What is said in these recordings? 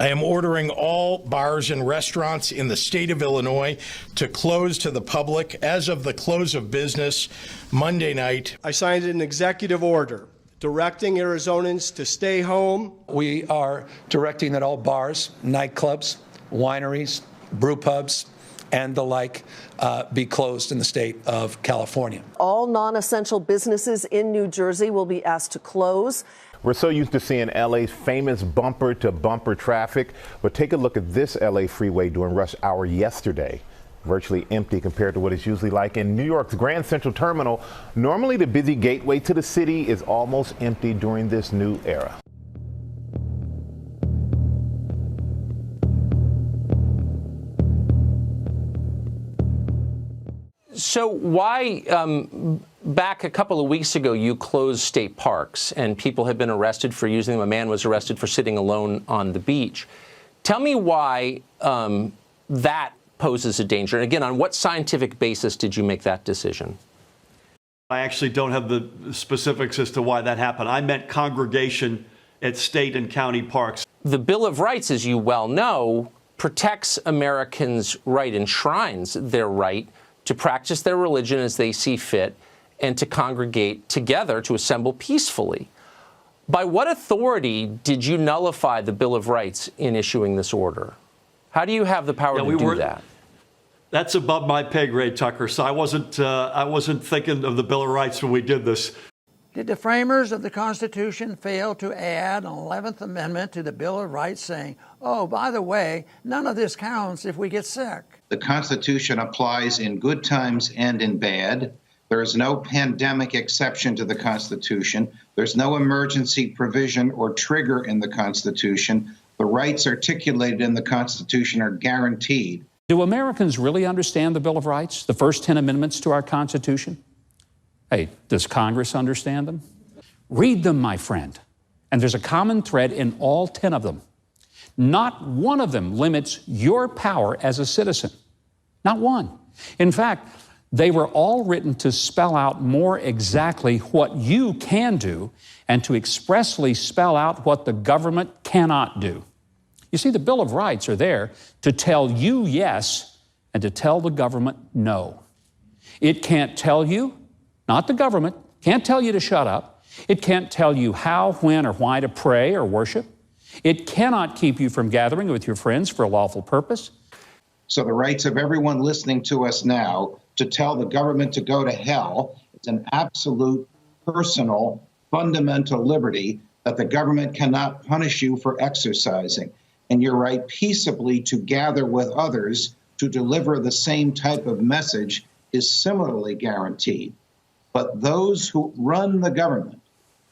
I am ordering all bars and restaurants in the state of Illinois to close to the public as of the close of business Monday night. I signed an executive order directing Arizonans to stay home. We are directing that all bars, nightclubs, wineries, brew pubs, and the like be closed in the state of California. All non-essential businesses in New Jersey will be asked to close. We're so used to seeing LA's famous bumper-to-bumper traffic, but take a look at this LA freeway during rush hour yesterday. Virtually empty compared to what it's usually like in New York's Grand Central Terminal. Normally the busy gateway to the city is almost empty during this new era. So why, back a couple of weeks ago, you closed state parks and people have been arrested for using them. A man was arrested for sitting alone on the beach. Tell me why that poses a danger. And again, on what scientific basis did you make that decision? I actually don't have the specifics as to why that happened. I meant congregation at state and county parks. The Bill of Rights, as you well know, protects Americans' right, enshrines their right to practice their religion as they see fit and to congregate together, to assemble peacefully. By what authority did you nullify the Bill of Rights in issuing this order? How do you have the power to do that? That's above my pay grade, Tucker. So I wasn't thinking of the Bill of Rights when we did this. Did the framers of the Constitution fail to add an 11th Amendment to the Bill of Rights saying, oh, by the way, none of this counts if we get sick? The Constitution applies in good times and in bad. There is no pandemic exception to the Constitution. There's no emergency provision or trigger in the Constitution. The rights articulated in the Constitution are guaranteed. Do Americans really understand the Bill of Rights, the first 10 amendments to our Constitution? Hey, does Congress understand them? Read them, my friend. And there's a common thread in all 10 of them. Not one of them limits your power as a citizen. Not one. In fact, they were all written to spell out more exactly what you can do and to expressly spell out what the government cannot do. You see, the Bill of Rights are there to tell you yes and to tell the government no. It can't tell you, not the government, can't tell you to shut up. It can't tell you how, when, or why to pray or worship. It cannot keep you from gathering with your friends for a lawful purpose. So the rights of everyone listening to us now to tell the government to go to hell, it's an absolute, personal, fundamental liberty that the government cannot punish you for exercising. And your right peaceably to gather with others to deliver the same type of message is similarly guaranteed. But those who run the government,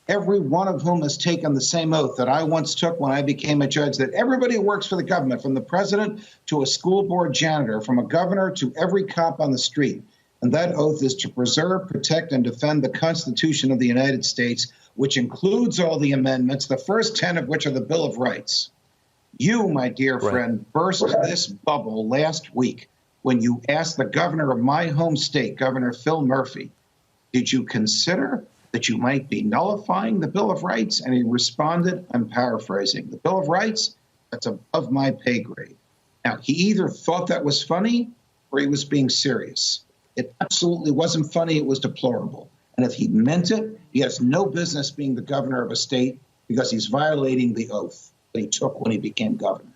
every one of whom has taken the same oath that I once took when I became a judge, that everybody who works for the government, from the president to a school board janitor, from a governor to every cop on the street, and that oath is to preserve, protect, and defend the Constitution of the United States, which includes all the amendments, the first 10 of which are the Bill of Rights. You, my dear friend, burst this bubble last week when you asked the governor of my home state, Governor Phil Murphy, did you consider that you might be nullifying the Bill of Rights? And he responded, I'm paraphrasing, the Bill of Rights, that's above my pay grade. Now, he either thought that was funny or he was being serious. It absolutely wasn't funny. It was deplorable. And if he meant it, he has no business being the governor of a state because he's violating the oath that he took when he became governor.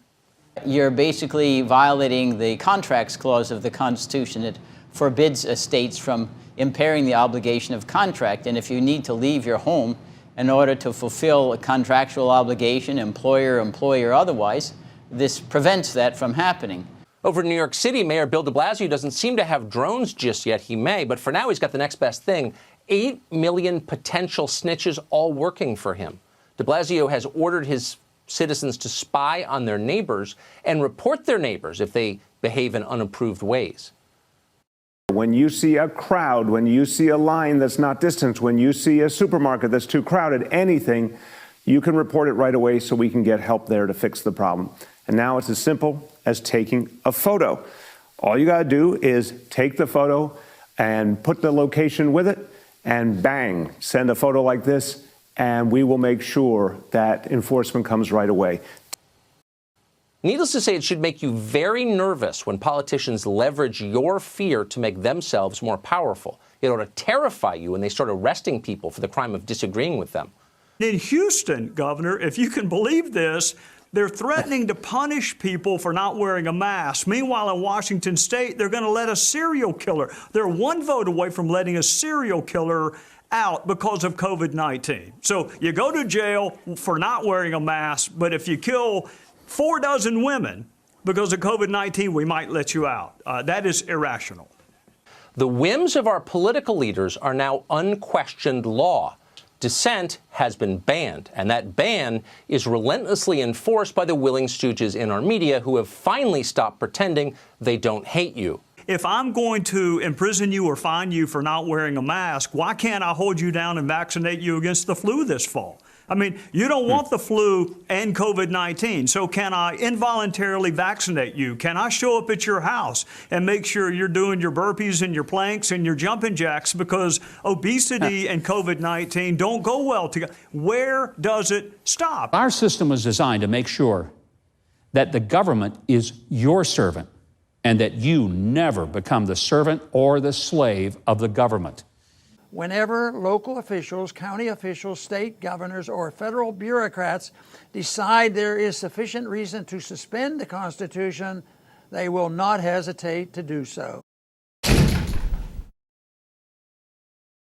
You're basically violating the contracts clause of the Constitution. It forbids states from impairing the obligation of contract. And if you need to leave your home in order to fulfill a contractual obligation, employer, employer, otherwise, this prevents that from happening. Over in New York City, Mayor Bill de Blasio doesn't seem to have drones just yet. He may, but for now he's got the next best thing. 8 million potential snitches all working for him. De Blasio has ordered his citizens to spy on their neighbors and report their neighbors if they behave in unapproved ways. When you see a crowd, when you see a line that's not distanced, when you see a supermarket that's too crowded, anything, you can report it right away so we can get help there to fix the problem. And now it's as simple as taking a photo. All you got to do is take the photo and put the location with it, and bang, send a photo like this, and we will make sure that enforcement comes right away. Needless to say, it should make you very nervous when politicians leverage your fear to make themselves more powerful. It ought to terrify you when they start arresting people for the crime of disagreeing with them. In Houston, Governor, if you can believe this, they're threatening to punish people for not wearing a mask. Meanwhile, in Washington State, they're going to let a serial killer. They're one vote away from letting a serial killer out because of COVID-19. So you go to jail for not wearing a mask, but if you kill 4 dozen women because of COVID-19, we might let you out. That is irrational. The whims of our political leaders are now unquestioned law. Dissent has been banned, and that ban is relentlessly enforced by the willing stooges in our media who have finally stopped pretending they don't hate you. If I'm going to imprison you or fine you for not wearing a mask, why can't I hold you down and vaccinate you against the flu this fall? I mean, you don't want the flu and COVID-19, so can I involuntarily vaccinate you? Can I show up at your house and make sure you're doing your burpees and your planks and your jumping jacks, because obesity and COVID-19 don't go well together? Where does it stop? Our system was designed to make sure that the government is your servant and that you never become the servant or the slave of the government. Whenever local officials, county officials, state governors, or federal bureaucrats decide there is sufficient reason to suspend the Constitution, they will not hesitate to do so.